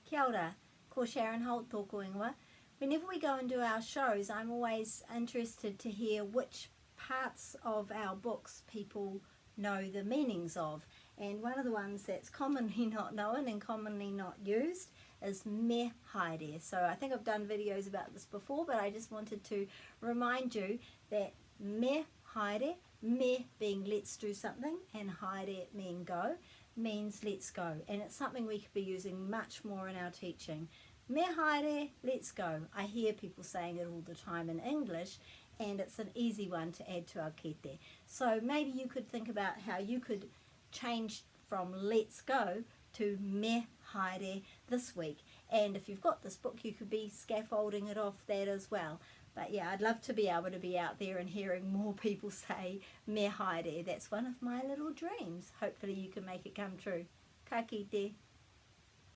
Kia ora, ko Sharon Holt tōku ingoa. Whenever we go and do our shows, I'm always interested to hear which parts of our books people know the meanings of. And one of the ones that's commonly not known and commonly not used is me haere. So I think I've done videos about this before, but I just wanted to remind you that me haere, me being let's do something, and haere meaning go, means let's go. And it's something we could be using much more in our teaching. Me haere, let's go. I hear people saying it all the time in English, and it's an easy one to add to our kete. So maybe you could think about how you could change from let's go to me haere this week. And if you've got this book, you could be scaffolding it off that as well. But yeah, I'd love to be able to be out there and hearing more people say me haere. That's one of my little dreams. Hopefully you can make it come true. Ka kite.